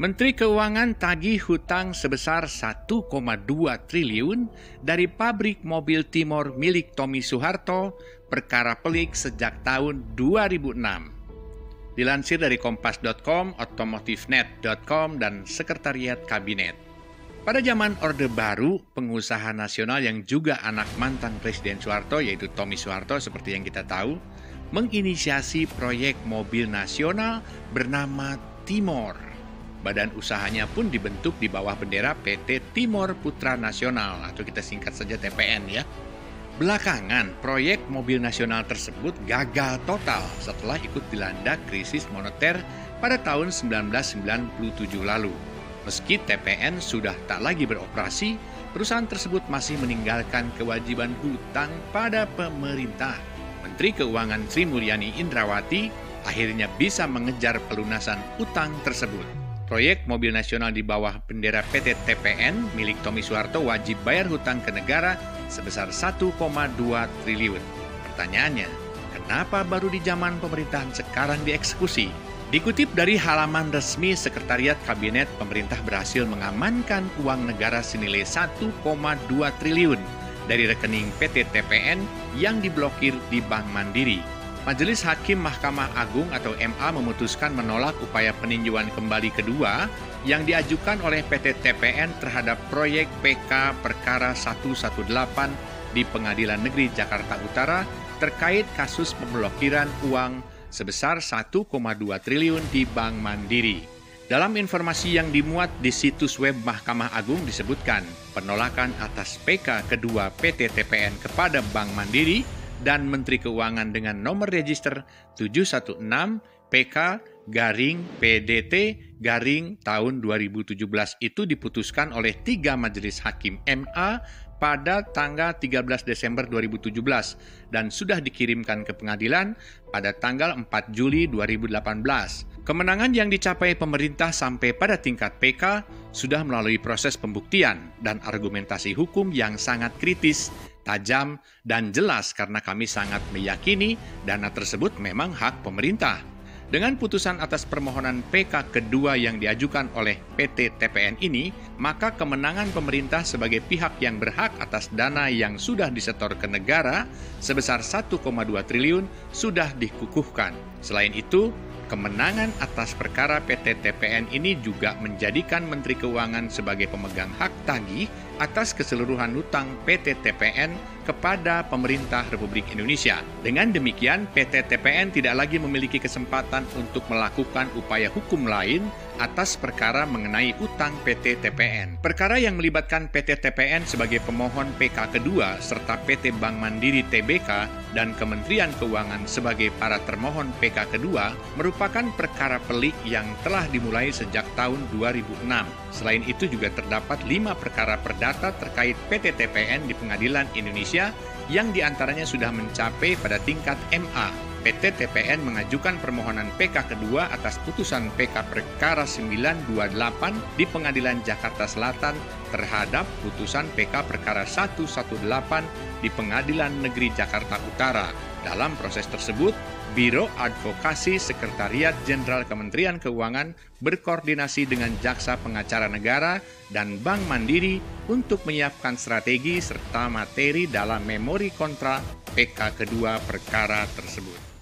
Menteri Keuangan tagih hutang sebesar 1,2 triliun dari pabrik mobil Timor milik Tommy Soeharto, perkara pelik sejak tahun 2006. Dilansir dari Kompas.com, Otomotifnet.com, dan Sekretariat Kabinet. Pada zaman Orde Baru, pengusaha nasional yang juga anak mantan Presiden Soeharto, yaitu Tommy Soeharto seperti yang kita tahu, menginisiasi proyek mobil nasional bernama Timor. Badan usahanya pun dibentuk di bawah bendera PT Timor Putra Nasional, atau kita singkat saja TPN ya. Belakangan, proyek mobil nasional tersebut gagal total setelah ikut dilanda krisis moneter pada tahun 1997 lalu. Meski TPN sudah tak lagi beroperasi, perusahaan tersebut masih meninggalkan kewajiban hutang pada pemerintah. Menteri Keuangan Sri Mulyani Indrawati akhirnya bisa mengejar pelunasan utang tersebut. Proyek mobil nasional di bawah bendera PT TPN milik Tommy Soeharto wajib bayar hutang ke negara sebesar 1,2 triliun. Pertanyaannya, kenapa baru di zaman pemerintahan sekarang dieksekusi? Dikutip dari halaman resmi Sekretariat Kabinet, pemerintah berhasil mengamankan uang negara senilai 1,2 triliun dari rekening PT TPN yang diblokir di Bank Mandiri. Majelis Hakim Mahkamah Agung atau MA memutuskan menolak upaya peninjauan kembali kedua yang diajukan oleh PT TPN terhadap proyek PK Perkara 118 di Pengadilan Negeri Jakarta Utara terkait kasus pemblokiran uang sebesar 1,2 triliun di Bank Mandiri. Dalam informasi yang dimuat di situs web Mahkamah Agung disebutkan, penolakan atas PK kedua PT TPN kepada Bank Mandiri dan Menteri Keuangan dengan nomor register 716 PK/PDT/ tahun 2017 itu diputuskan oleh 3 majelis hakim MA pada tanggal 13 Desember 2017 dan sudah dikirimkan ke pengadilan pada tanggal 4 Juli 2018. Kemenangan yang dicapai pemerintah sampai pada tingkat PK sudah melalui proses pembuktian dan argumentasi hukum yang sangat kritis, tajam, dan jelas karena kami sangat meyakini dana tersebut memang hak pemerintah. Dengan putusan atas permohonan PK kedua yang diajukan oleh PT TPN ini, maka kemenangan pemerintah sebagai pihak yang berhak atas dana yang sudah disetor ke negara sebesar 1,2 triliun sudah dikukuhkan. Selain itu, kemenangan atas perkara PT TPN ini juga menjadikan Menteri Keuangan sebagai pemegang hak tagih atas keseluruhan hutang PT TPN kepada pemerintah Republik Indonesia. Dengan demikian, PT TPN tidak lagi memiliki kesempatan untuk melakukan upaya hukum lain atas perkara mengenai utang PT TPN. Perkara yang melibatkan PT TPN sebagai pemohon PK kedua serta PT Bank Mandiri Tbk dan Kementerian Keuangan sebagai para termohon PK kedua merupakan perkara pelik yang telah dimulai sejak tahun 2006. Selain itu juga terdapat 5 perkara perdata terkait PT TPN di Pengadilan Indonesia yang diantaranya sudah mencapai pada tingkat MA. PT TPN mengajukan permohonan PK kedua atas putusan PK Perkara 928 di Pengadilan Jakarta Selatan terhadap putusan PK Perkara 118 di Pengadilan Negeri Jakarta Utara. Dalam proses tersebut, Biro Advokasi Sekretariat Jenderal Kementerian Keuangan berkoordinasi dengan Jaksa Pengacara Negara dan Bank Mandiri untuk menyiapkan strategi serta materi dalam memori kontra PK kedua perkara tersebut.